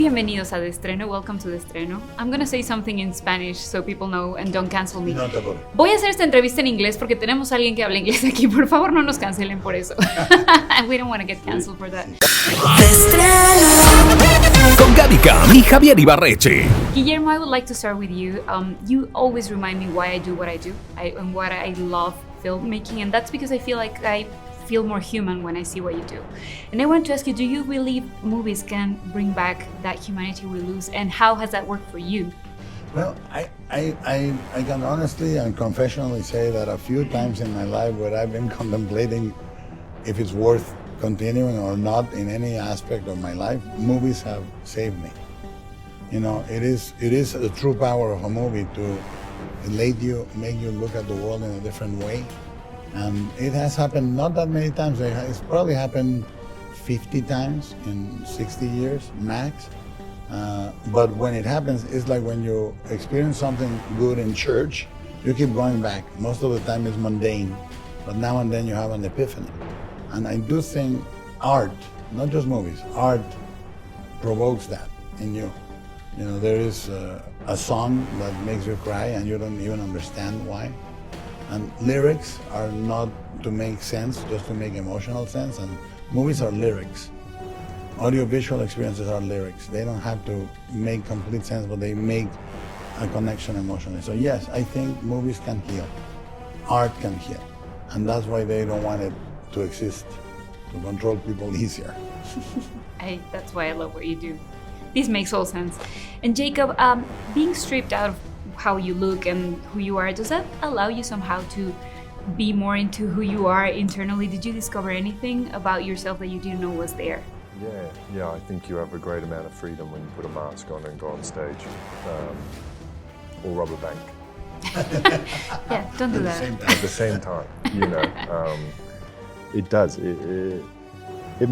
Bienvenidos a De Estreno, welcome to De Estreno. I'm gonna say something in Spanish so people know and don't cancel me. No te apures. Voy a hacer esta entrevista en inglés porque tenemos a alguien que habla inglés aquí. Por favor, no nos cancelen por eso. We don't want to get canceled for that. Con Gaby Cam y Javier Ibarreche. Guillermo, I would like to start with you. You always remind me why I do what I do and what I love filmmaking, and that's because I feel like I feel more human when I see what you do. And I want to ask you, do you believe movies can bring back that humanity we lose, and how has that worked for you? Well, I can honestly and confessionally say that a few times in my life where I've been contemplating if it's worth continuing or not in any aspect of my life, movies have saved me. You know, it is the true power of a movie to elate you, make you look at the world in a different way. And it has happened not that many times. It's probably happened 50 times in 60 years, max. But when it happens, it's like when you experience something good in church, you keep going back. Most of the time it's mundane, but now and then you have an epiphany. And I do think art, not just movies, art provokes that in you. You know, there is a song that makes you cry and you don't even understand why. And lyrics are not to make sense, just to make emotional sense, and movies are lyrics. Audiovisual experiences are lyrics. They don't have to make complete sense, but they make a connection emotionally. So yes, I think movies can heal. Art can heal. And that's why they don't want it to exist, to control people easier. That's why I love what you do. This makes all sense. And Jacob, being stripped out of how you look and who you are, does that allow you somehow to be more into who you are internally? Did you discover anything about yourself that you didn't know was there? Yeah, I think you have a great amount of freedom when you put a mask on and go on stage, or rob a bank. Yeah, don't do that. At the same time, you know, it does. It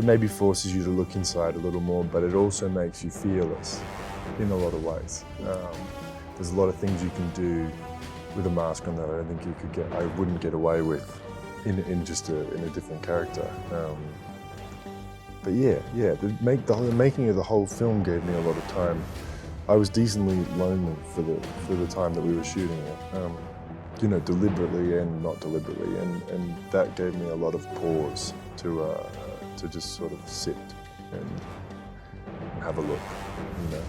maybe forces you to look inside a little more, but it also makes you fearless in a lot of ways. There's a lot of things you can do with a mask on that I don't think I wouldn't get away with in a different character. But yeah, the making of the whole film gave me a lot of time. I was decently lonely for the time that we were shooting it. You know, deliberately and not deliberately, and that gave me a lot of pause to just sort of sit and have a look, you know.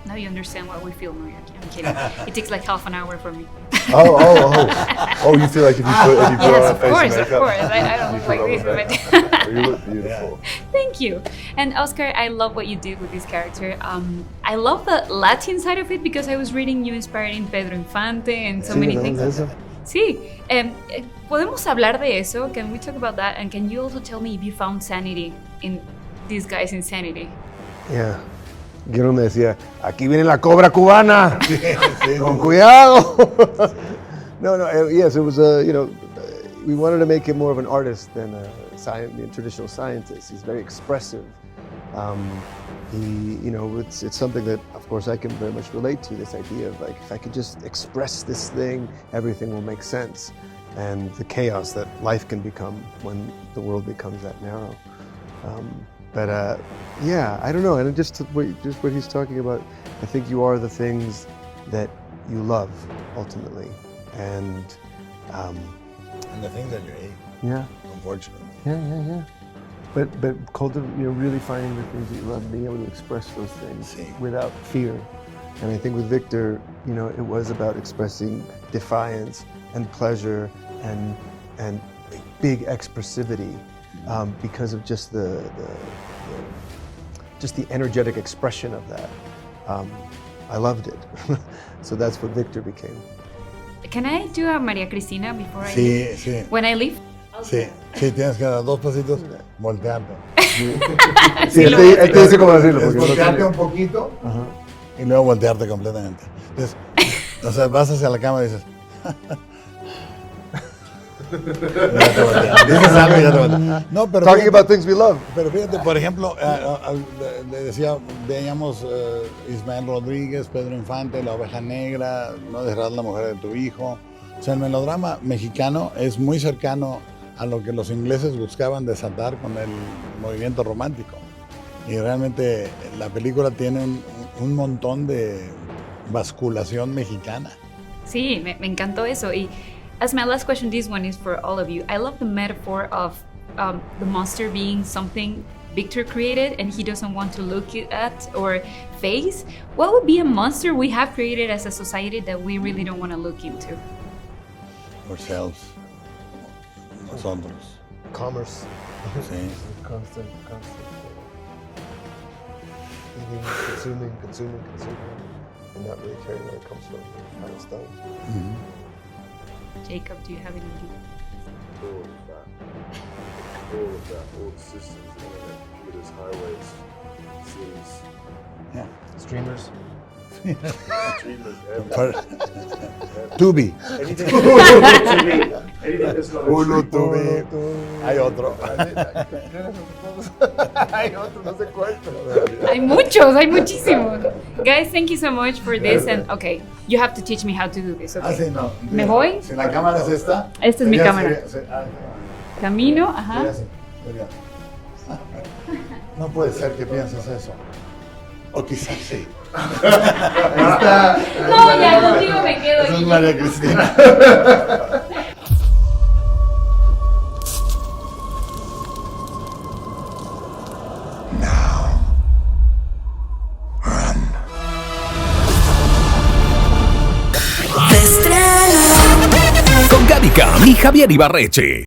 Now you understand why we feel New York. I'm kidding. It takes like half an hour for me. Oh! You feel like if you put yes, on a face of course. I don't look like this, but you look beautiful. Thank you. And Oscar, I love what you did with this character. I love the Latin side of it because I was reading you inspired in Pedro Infante and so many things. Sí. Podemos hablar de eso. Can we talk about that? And can you also tell me if you found sanity in this guy's insanity? Yeah. Guillermo me decía, aquí viene la cobra cubana, con cuidado. Yes, it was we wanted to make him more of an artist than a traditional scientist. He's very expressive. It's something that, of course, I can very much relate to, this idea of like, if I could just express this thing, everything will make sense. And the chaos that life can become when the world becomes that narrow. But I don't know, and just what he's talking about, I think you are the things that you love, ultimately. And the things that you hate. Yeah. Unfortunately. Yeah. But really finding the things that you love, being able to express those things without fear. And I think with Victor, it was about expressing defiance and pleasure and big expressivity. Because of just the energetic expression of that. I loved it. So that's what Victor became. Can I do a María Cristina before I leave? Sí. When I leave? Sí, tienes que dar dos pasitos, voltearte. Sí, él te dice cómo decirlo. Es voltearte un poquito y luego voltearte completamente. Entonces, o sea, vas hacia la cámara y dices... Dices algo y ya te volteas. No, pero Talking about things we love. Pero fíjate, por ejemplo, le decía, veíamos Ismael Rodríguez, Pedro Infante, La Oveja Negra, No dejarás la mujer de tu hijo. O sea, el melodrama mexicano es muy cercano a lo que los ingleses buscaban desatar con el movimiento romántico. Y realmente la película tiene un montón de basculación mexicana. Sí, me encantó eso. Y as my last question, this one is for all of you. I love the metaphor of the monster being something Victor created and he doesn't want to look at or face. What would be a monster we have created as a society that we really don't want to look into? Ourselves, nosotros. Commerce. Sí. Constant. Eating, consuming, and not really caring where it comes from, how it's done. Jacob, do you have any idea? All the systems, internet, computers, highways, cities, Yeah. Streamers. streamers, everything. Tubi. Anything that's not a Hulu, stream. Tubi. Hay otro. Hay otro, no sé cuál, Hay muchos, hay muchísimos. Guys, thank you so much for this. And okay, you have to teach me how to do this. Okay. Sí, no. ¿Me voy? Si la cámara es esta. Esta es mi sería- cámara. sería- Camino, ajá. sería así, sería. No puede ser que pienses eso. O quizás sí. Ahí está. No, ya contigo me quedo. Esa es María Cristina. Con Gaby Cam y Javier Ibarreche.